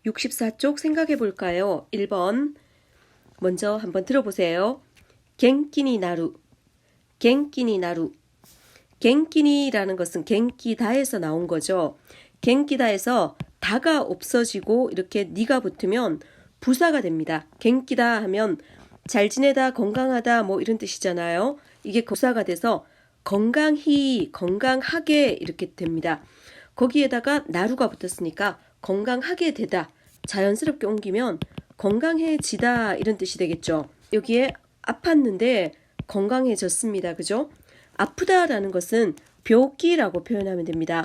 64쪽 생각해 볼까요? 1번 먼저 한번 들어보세요. 겐키니 나루, 겐키니 나루. 겐키니라는 것은 겐키다에서 나온 거죠. 겐키다에서 다가 없어지고 이렇게 니가 붙으면 부사가 됩니다. 겐키다 하면 잘 지내다, 건강하다 뭐 이런 뜻이잖아요. 이게 부사가 돼서 건강히, 건강하게 이렇게 됩니다. 거기에다가 나루가 붙었으니까 건강하게 되다, 자연스럽게 옮기면 건강해지다 이런 뜻이 되겠죠. 여기에 아팠는데 건강해졌습니다. 그죠? 아프다라는 것은 병기라고 표현하면 됩니다.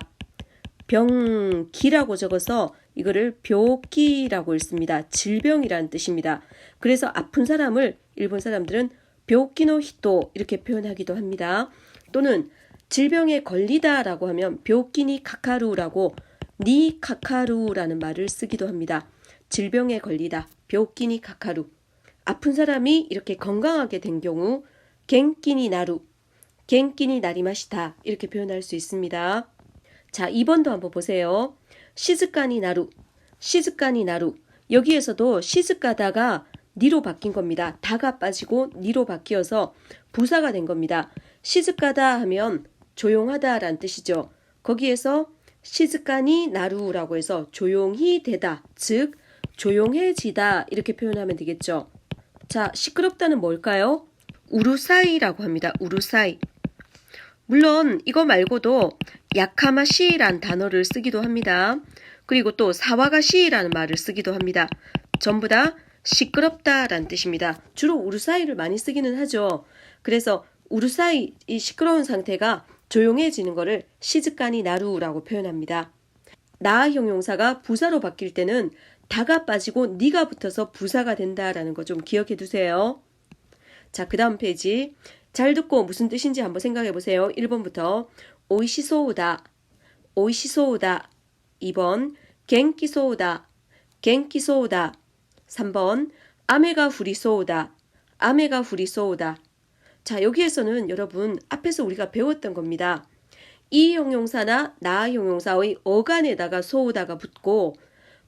병기라고 적어서 이거를 병기라고 읽습니다. 질병이라는 뜻입니다. 그래서 아픈 사람을 일본 사람들은 병기노 히토 이렇게 표현하기도 합니다. 또는 질병에 걸리다라고 하면 병기니 카카루라고 니 카카루라는 말을 쓰기도 합니다. 질병에 걸리다, 병기니 카카루. 아픈 사람이 이렇게 건강하게 된 경우 겐키니 나루, 겐키니 나리마시타 이렇게 표현할 수 있습니다. 자, 2번도 한번 보세요. 시즈카니 나루, 시즈카니 나루. 여기에서도 시즈카다가 니로 바뀐 겁니다. 다가 빠지고 니로 바뀌어서 부사가 된 겁니다. 시즈카다 하면 조용하다라는 뜻이죠. 거기에서 시즈카니 나루라고 해서 조용히 되다, 즉 조용해지다 이렇게 표현하면 되겠죠. 자, 시끄럽다는 뭘까요? 우루사이라고 합니다. 우루사이. 물론 이거 말고도 야카마시라는 단어를 쓰기도 합니다. 그리고 또 사와가시라는 말을 쓰기도 합니다. 전부 다 시끄럽다라는 뜻입니다. 주로 우루사이를 많이 쓰기는 하죠. 그래서 우루사이, 이 시끄러운 상태가 조용해지는 것을 시즈카니 나루라고 표현합니다. 나 형용사가 부사로 바뀔 때는 다가 빠지고 니가 붙어서 부사가 된다라는 거 좀 기억해 두세요. 자, 그 다음 페이지. 잘 듣고 무슨 뜻인지 한번 생각해 보세요. 1번부터 오이시소우다, 오이시소우다. 2번 겐키소우다, 겐키소우다. 3번 아메가 후리소우다, 아메가 후리소우다. 자, 여기에서는 여러분 앞에서 우리가 배웠던 겁니다. 이 형용사나 나 형용사의 어간에다가 소우다가 붙고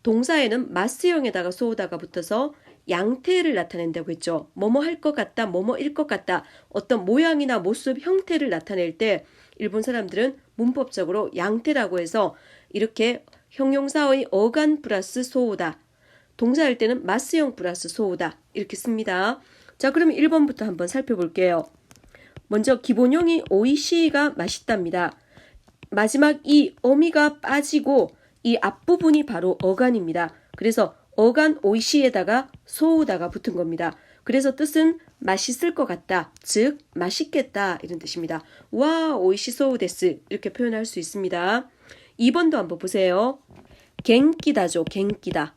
동사에는 마스형에다가 소우다가 붙어서 양태를 나타낸다고 했죠. 뭐뭐 할 것 같다, 뭐뭐일 것 같다. 어떤 모양이나 모습, 형태를 나타낼 때 일본 사람들은 문법적으로 양태라고 해서 이렇게 형용사의 어간 플러스 소우다, 동사할 때는 마스형 플러스 소우다 이렇게 씁니다. 자, 그러면 1번부터 한번 살펴볼게요. 먼저 기본형이 오이시가 맛있답니다. 마지막 이 어미가 빠지고 이 앞부분이 바로 어간입니다. 그래서 어간 오이시에다가 소우다가 붙은 겁니다. 그래서 뜻은 맛있을 것 같다, 즉 맛있겠다 이런 뜻입니다. 와 오이시 소우 데스 이렇게 표현할 수 있습니다. 2번도 한번 보세요. 겐키다죠. 겐키다.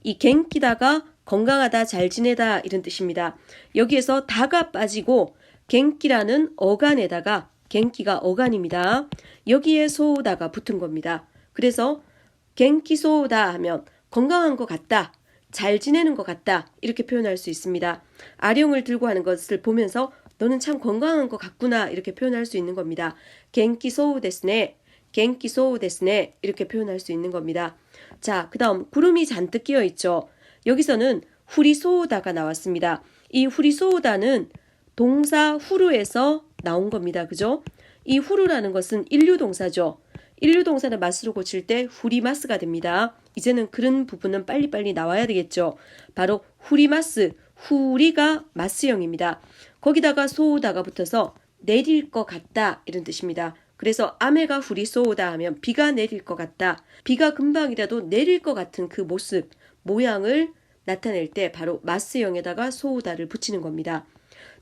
이 겐키다가 건강하다, 잘 지내다 이런 뜻입니다. 여기에서 다가 빠지고 겐키라는 어간에다가, 겐키가 어간입니다. 여기에 소우다가 붙은 겁니다. 그래서 겐키 소우다 하면 건강한 것 같다, 잘 지내는 것 같다 이렇게 표현할 수 있습니다. 아령을 들고 하는 것을 보면서 너는 참 건강한 것 같구나 이렇게 표현할 수 있는 겁니다. 겐키 소우 데스네, 겐키 소우 데스네 이렇게 표현할 수 있는 겁니다. 자, 그 다음 구름이 잔뜩 끼어 있죠. 여기서는 후리 소우다가 나왔습니다. 이 후리 소우다는 동사 후루에서 나온 겁니다. 그죠? 이 후루라는 것은 인류동사죠. 인류동사는 마스로 고칠 때 후리마스가 됩니다. 이제는 그런 부분은 빨리빨리 나와야 되겠죠. 바로 후리마스, 후리가 마스형입니다. 거기다가 소우다가 붙어서 내릴 것 같다 이런 뜻입니다. 그래서 아메가 후리 소우다 하면 비가 내릴 것 같다, 비가 금방이라도 내릴 것 같은 그 모습, 모양을 나타낼 때 바로 마스형에다가 소우다를 붙이는 겁니다.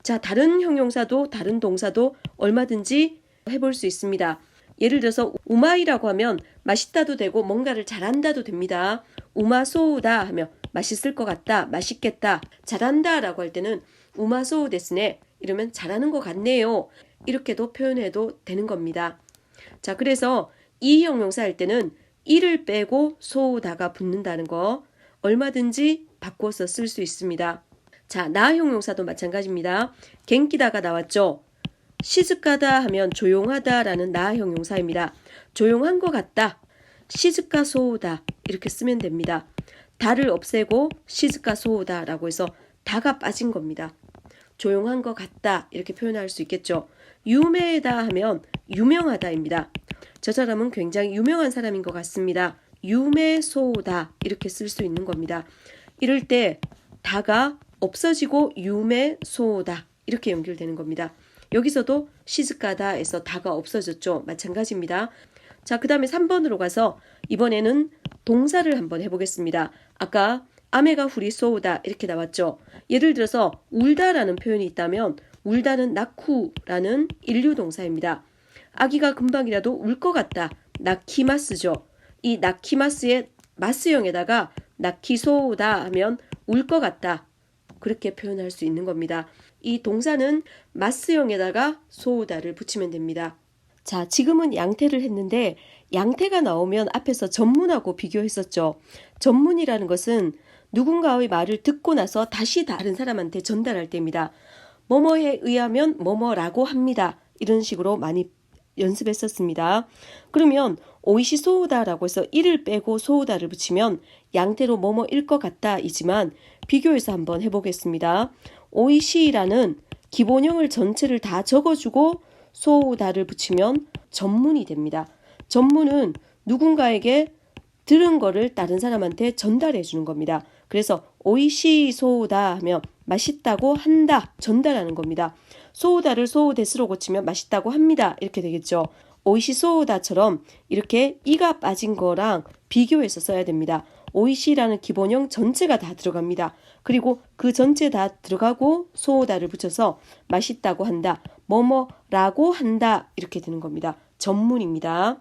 자, 다른 형용사도 다른 동사도 얼마든지 해볼 수 있습니다. 예를 들어서 우마이라고 하면 맛있다도 되고 뭔가를 잘한다도 됩니다. 우마소우다 하면 맛있을 것 같다, 맛있겠다. 잘한다 라고 할 때는 우마소우 데스네 이러면 잘하는 것 같네요 이렇게도 표현해도 되는 겁니다. 자, 그래서 이 형용사 할 때는 이를 빼고 소우다가 붙는다는 거 얼마든지 바꿔서 쓸 수 있습니다. 자, 나 형용사도 마찬가지입니다. 겐키다가 나왔죠. 시즈카다 하면 조용하다라는 나 형용사입니다. 조용한 것 같다, 시즈카 소우다 이렇게 쓰면 됩니다. 다를 없애고 시즈카 소우다라고 해서 다가 빠진 겁니다. 조용한 것 같다 이렇게 표현할 수 있겠죠. 유메다 하면 유명하다입니다. 저 사람은 굉장히 유명한 사람인 것 같습니다. 유메소다 이렇게 쓸 수 있는 겁니다. 이럴 때 다가 없어지고 유메소다 이렇게 연결되는 겁니다. 여기서도 시즈카다에서 다가 없어졌죠. 마찬가지입니다. 자, 그 다음에 3번으로 가서 이번에는 동사를 한번 해보겠습니다. 아까 아메가 후리 쏘우다 이렇게 나왔죠. 예를 들어서 울다라는 표현이 있다면 울다는 나쿠라는 인류동사입니다. 아기가 금방이라도 울 것 같다. 나키마스죠. 이 나키마스의 마스형에다가 나키소우다 하면 울 것 같다. 그렇게 표현할 수 있는 겁니다. 이 동사는 마스형에다가 소우다를 붙이면 됩니다. 자, 지금은 양태를 했는데 양태가 나오면 앞에서 전문하고 비교했었죠. 전문이라는 것은 누군가의 말을 듣고 나서 다시 다른 사람한테 전달할 때입니다. 뭐뭐에 의하면 뭐뭐라고 합니다. 이런 식으로 많이 연습했었습니다. 그러면 오이시 소우다라고 해서 이를 빼고 소우다를 붙이면 양태로 뭐뭐일 것 같다 이지만 비교해서 한번 해보겠습니다. 오이시라는 기본형을 전체를 다 적어주고 소우다를 붙이면 전문이 됩니다. 전문은 누군가에게 들은 거를 다른 사람한테 전달해 주는 겁니다. 그래서 오이시 소우다 하면 맛있다고 한다, 전달하는 겁니다. 소우다를 소우데스로 고치면 맛있다고 합니다. 이렇게 되겠죠. 오이시 소우다처럼 이렇게 이가 빠진 거랑 비교해서 써야 됩니다. 오이시라는 기본형 전체가 다 들어갑니다. 그리고 그 전체 다 들어가고 소우다를 붙여서 맛있다고 한다, 뭐뭐라고 한다 이렇게 되는 겁니다. 전문입니다.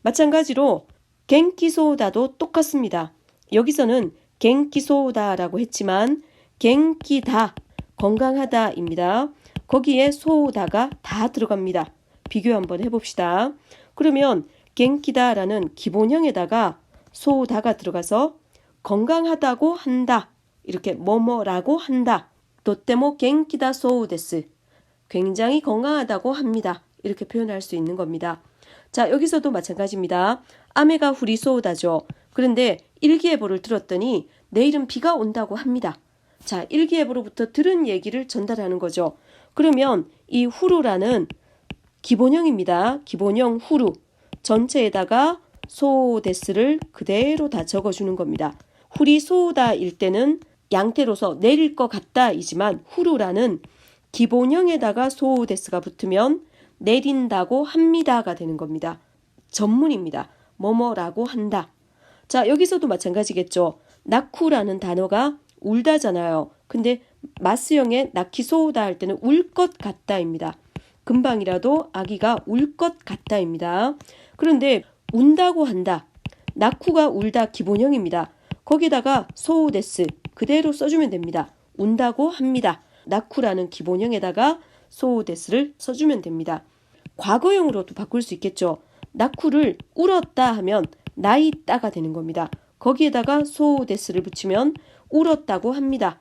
마찬가지로 겐키 소우다도 똑같습니다. 여기서는 겐키 소우다라고 했지만 겐키다, 건강하다입니다. 거기에 소우다가 다 들어갑니다. 비교 한번 해봅시다. 그러면 겐키다라는 기본형에다가 소우다가 들어가서 건강하다고 한다. 이렇게 뭐뭐라고 한다. 또때모 겐키다 소우데스. 굉장히 건강하다고 합니다. 이렇게 표현할 수 있는 겁니다. 자, 여기서도 마찬가지입니다. 아메가 후리 소우다죠. 그런데 일기예보를 들었더니 내일은 비가 온다고 합니다. 자, 일기예보로부터 들은 얘기를 전달하는 거죠. 그러면 이 후루라는 기본형입니다. 기본형 후루. 전체에다가 소데스를 그대로 다 적어주는 겁니다. 후리 소우다일 때는 양태로서 내릴 것 같다이지만 후루라는 기본형에다가 소데스가 붙으면 내린다고 합니다가 되는 겁니다. 전문입니다. 뭐뭐라고 한다. 자, 여기서도 마찬가지겠죠. 나쿠라는 단어가 울다잖아요. 근데 마스형의 나키소우다 할 때는 울 것 같다입니다. 금방이라도 아기가 울 것 같다입니다. 그런데 운다고 한다. 나쿠가 울다 기본형입니다. 거기다가 소우데스 그대로 써주면 됩니다. 운다고 합니다. 나쿠라는 기본형에다가 소우데스를 써주면 됩니다. 과거형으로도 바꿀 수 있겠죠. 나쿠를 울었다 하면 나이따가 되는 겁니다. 거기에다가 소우데스를 붙이면 울었다고 합니다.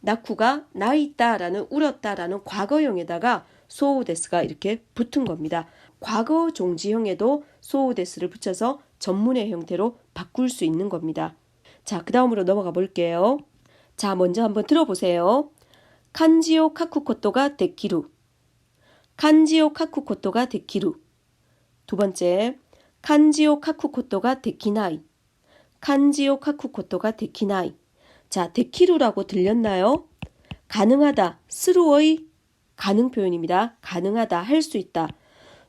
나쿠가 나이따라는 울었다라는 과거형에다가 소우데스가 이렇게 붙은 겁니다. 과거 종지형에도 소우데스를 붙여서 전문의 형태로 바꿀 수 있는 겁니다. 자, 그 다음으로 넘어가 볼게요. 자, 먼저 한번 들어보세요. 칸지오 카쿠코토가 데키루. 칸지오 카쿠코토가 데키루. 두 번째, 칸지오 카쿠코토가 데키나이. 칸지오 카쿠코토가 데키나이. 자, 데키루라고 들렸나요? 가능하다, 스루의 가능 표현입니다. 가능하다, 할 수 있다.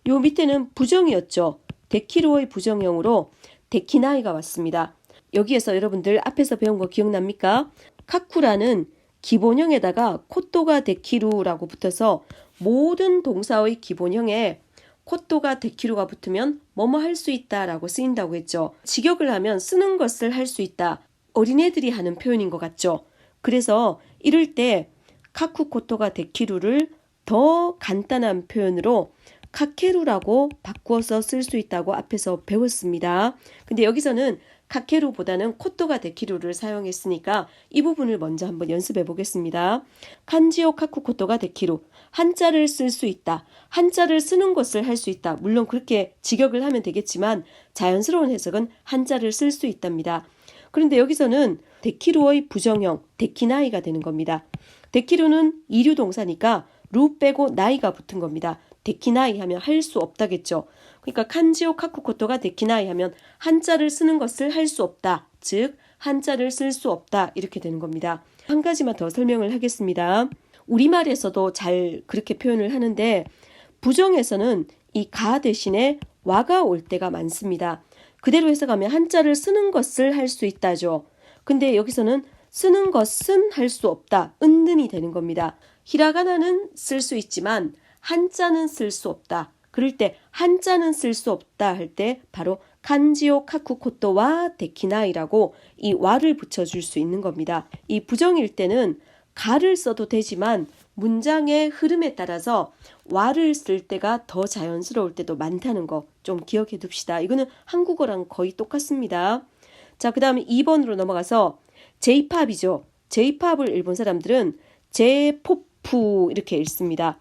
요 밑에는 부정이었죠. 데키루의 부정형으로 데키나이가 왔습니다. 여기에서 여러분들 앞에서 배운 거 기억납니까? 카쿠라는 기본형에다가 코토가 데키루라고 붙어서 모든 동사의 기본형에 코토가 데키루가 붙으면 뭐뭐 할 수 있다라고 쓰인다고 했죠. 직역을 하면 쓰는 것을 할 수 있다. 어린애들이 하는 표현인 것 같죠. 그래서 이럴 때 카쿠 코토가 데키루를 더 간단한 표현으로 카케루라고 바꾸어서 쓸 수 있다고 앞에서 배웠습니다. 근데 여기서는 카케루보다는 코토가 데키루를 사용했으니까 이 부분을 먼저 한번 연습해 보겠습니다. 칸지오 카쿠 코토가 데키루. 한자를 쓸 수 있다. 한자를 쓰는 것을 할 수 있다. 물론 그렇게 직역을 하면 되겠지만 자연스러운 해석은 한자를 쓸 수 있답니다. 그런데 여기서는 데키루의 부정형 데키나이가 되는 겁니다. 데키루는 이류 동사니까 루 빼고 나이가 붙은 겁니다. 데키나이 하면 할 수 없다겠죠. 그러니까 칸지오 카쿠코토가 데키나이 하면 한자를 쓰는 것을 할 수 없다. 즉 한자를 쓸 수 없다. 이렇게 되는 겁니다. 한 가지만 더 설명을 하겠습니다. 우리말에서도 잘 그렇게 표현을 하는데 부정에서는 이 가 대신에 와가 올 때가 많습니다. 그대로 해석하면 한자를 쓰는 것을 할 수 있다죠. 근데 여기서는 쓰는 것은 할 수 없다. 은근히 되는 겁니다. 히라가나는 쓸 수 있지만 한자는 쓸 수 없다. 그럴 때 한자는 쓸 수 없다 할 때 바로 칸지오 카쿠코토와 데키나이라고 이 와를 붙여줄 수 있는 겁니다. 이 부정일 때는 가를 써도 되지만 문장의 흐름에 따라서 와를 쓸 때가 더 자연스러울 때도 많다는 거 좀 기억해 둡시다. 이거는 한국어랑 거의 똑같습니다. 자, 그 다음에 2번으로 넘어가서 J-팝이죠. J-팝을 일본 사람들은 J-포프 이렇게 읽습니다.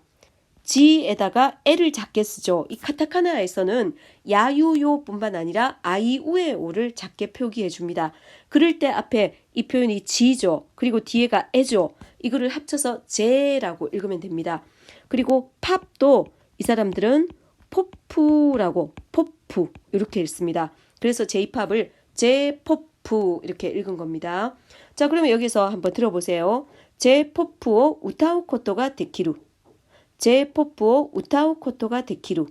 G에다가 L을 작게 쓰죠. 이 카타카나에서는 야유요 뿐만 아니라 아이우의 오를 작게 표기해 줍니다. 그럴 때 앞에 이 표현이 G죠. 그리고 뒤에가 에죠. 이거를 합쳐서 J라고 읽으면 됩니다. 그리고 팝도 이 사람들은 포프라고 포프 이렇게 읽습니다. 그래서 J-팝을 J-포프 이렇게 읽은 겁니다. 자, 그러면 여기서 한번 들어보세요. J-포프오 우타우 코토가 데키루. J-포프오 우타우 코토가 데키루.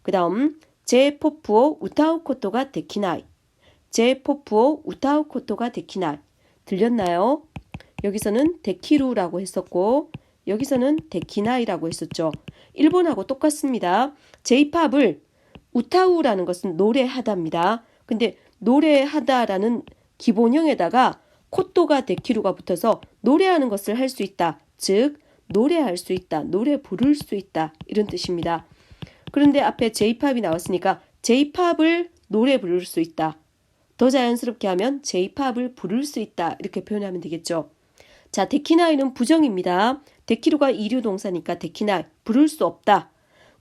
그 다음 J-포프오 우타우 코토가 데키나이. J-포프오 우타우 코토가 데키나이. 들렸나요? 여기서는 데키루라고 했었고 여기서는 데키나이라고 했었죠. 일본하고 똑같습니다. J-팝을 우타우라는 것은 노래하다입니다. 근데 노래하다라는 기본형에다가 코토가 데키루가 붙어서 노래하는 것을 할 수 있다. 즉 노래할 수 있다. 노래 부를 수 있다. 이런 뜻입니다. 그런데 앞에 J-팝이 나왔으니까 J-팝을 노래 부를 수 있다. 더 자연스럽게 하면 J-팝을 부를 수 있다. 이렇게 표현하면 되겠죠. 자, 데키나이는 부정입니다. 데키루가 이류 동사니까 데키나이, 부를 수 없다.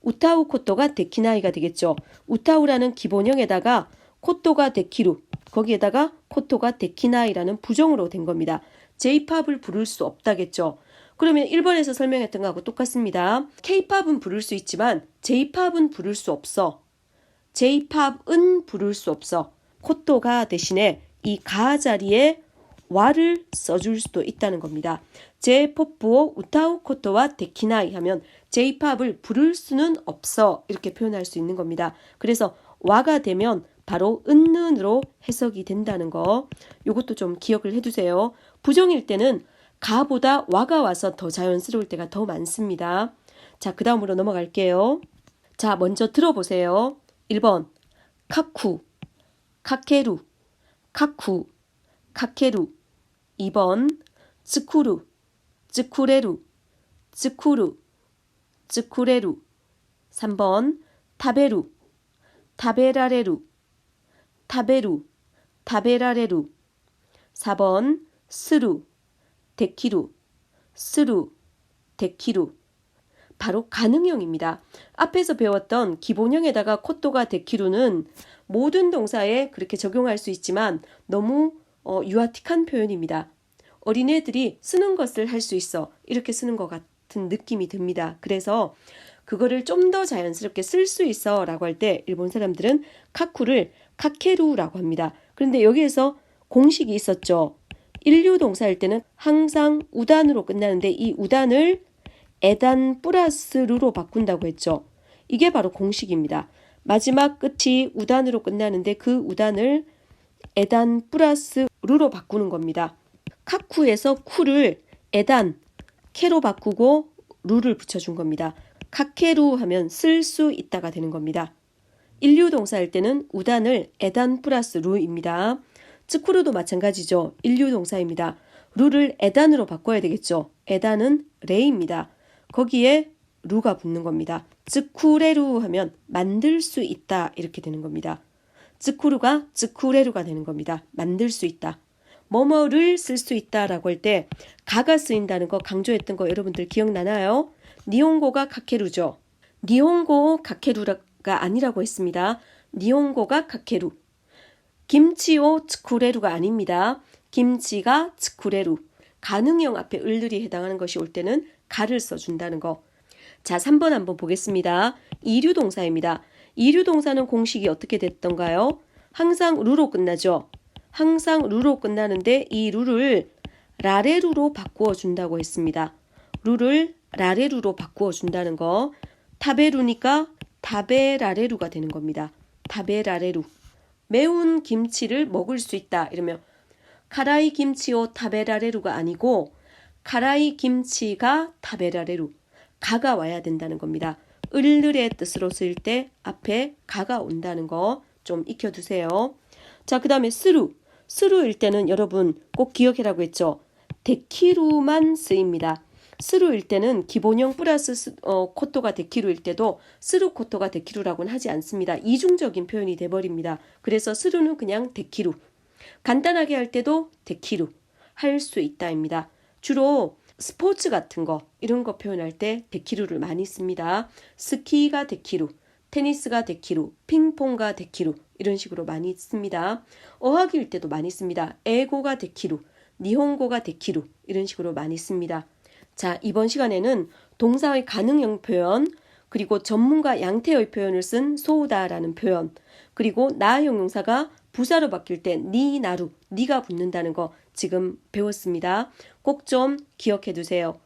우타우 코토가 데키나이가 되겠죠. 우타우라는 기본형에다가 코토가 데키루, 거기에다가 코토가 데키나이라는 부정으로 된 겁니다. J-팝을 부를 수 없다겠죠. 그러면 1번에서 설명했던 거하고 똑같습니다. K-팝은 부를 수 있지만 J-팝은 부를 수 없어. J-팝은 부를 수 없어. 코토가 대신에 이 가 자리에 와를 써줄 수도 있다는 겁니다. J-포프오 우타우 코토와 데키나이 하면 J-팝을 부를 수는 없어 이렇게 표현할 수 있는 겁니다. 그래서 와가 되면 바로 은는으로 해석이 된다는 거 이것도 좀 기억을 해두세요. 부정일 때는 가보다 와가 와서 더 자연스러울 때가 더 많습니다. 자, 그 다음으로 넘어갈게요. 자, 먼저 들어보세요. 1번 카쿠, 카케루, 카쿠, 카케루. 2번 츠쿠루, 츠쿠레루, 츠쿠루, 츠쿠레루. 3번 타베루, 타베라레루, 타베루, 타베라레루. 4번 스루, 데키루, 스루, 데키루. 바로 가능형입니다. 앞에서 배웠던 기본형에다가 코토가 데키루는 모든 동사에 그렇게 적용할 수 있지만 너무 유아틱한 표현입니다. 어린애들이 쓰는 것을 할 수 있어. 이렇게 쓰는 것 같은 느낌이 듭니다. 그래서 그거를 좀 더 자연스럽게 쓸 수 있어 라고 할 때 일본 사람들은 카쿠를 카케루라고 합니다. 그런데 여기에서 공식이 있었죠. 일류 동사일 때는 항상 우단으로 끝나는데 이 우단을 에단 플러스 루로 바꾼다고 했죠. 이게 바로 공식입니다. 마지막 끝이 우단으로 끝나는데 그 우단을 에단 플러스 루로 바꾸는 겁니다. 카쿠에서 쿠를 에단, 케로 바꾸고 루를 붙여준 겁니다. 카케루 하면 쓸 수 있다가 되는 겁니다. 일류 동사일 때는 우단을 에단 플러스 루입니다. 츠쿠루도 마찬가지죠. 일류 동사입니다. 루를 에단으로 바꿔야 되겠죠. 에단은 레입니다. 거기에 루가 붙는 겁니다. 츠쿠레루 하면 만들 수 있다 이렇게 되는 겁니다. 츠쿠루가 츠쿠레루가 되는 겁니다. 만들 수 있다. 뭐뭐를 쓸 수 있다라고 할 때 가가 쓰인다는 거 강조했던 거 여러분들 기억나나요? 니혼고가 카케루죠. 니혼고 카케루가 아니라고 했습니다. 니혼고가 카케루. 김치오 츠쿠레루가 아닙니다. 김치가 츠쿠레루. 가능형 앞에 을들이 해당하는 것이 올 때는 가를 써준다는 거. 자, 3번 한번 보겠습니다. 이류동사입니다. 이류동사는 공식이 어떻게 됐던가요? 항상 루로 끝나죠. 항상 루로 끝나는데 이 루를 라레루로 바꾸어 준다고 했습니다. 루를 라레루로 바꾸어 준다는 거. 타베루니까 타베라레루가 되는 겁니다. 타베라레루. 매운 김치를 먹을 수 있다. 이러면 카라이 김치오 타베라레루가 아니고 카라이 김치가 타베라레루. 가가 와야 된다는 겁니다. 을들의 뜻으로 쓰일 때 앞에 가가 온다는 거 좀 익혀두세요. 자, 그 다음에 스루. 스루일 때는 여러분 꼭 기억해라고 했죠. 데키루만 쓰입니다. 스루일 때는 기본형 플러스 코토가 데키루일 때도 스루 코토가 데키루라고는 하지 않습니다. 이중적인 표현이 돼버립니다. 그래서 스루는 그냥 데키루. 간단하게 할 때도 데키루. 할 수 있다입니다. 주로 스포츠 같은 거 이런 거 표현할 때 데키루를 많이 씁니다. 스키가 데키루, 테니스가 데키루, 핑퐁가 데키루 이런 식으로 많이 씁니다. 어학일 때도 많이 씁니다. 에고가 데키루, 니혼고가 데키루 이런 식으로 많이 씁니다. 자, 이번 시간에는 동사의 가능형 표현, 그리고 전문가 양태의 표현을 쓴 소우다라는 표현, 그리고 나 형용사가 부사로 바뀔 때 니, 나루, 니가 붙는다는 거 지금 배웠습니다. 꼭 좀 기억해 두세요.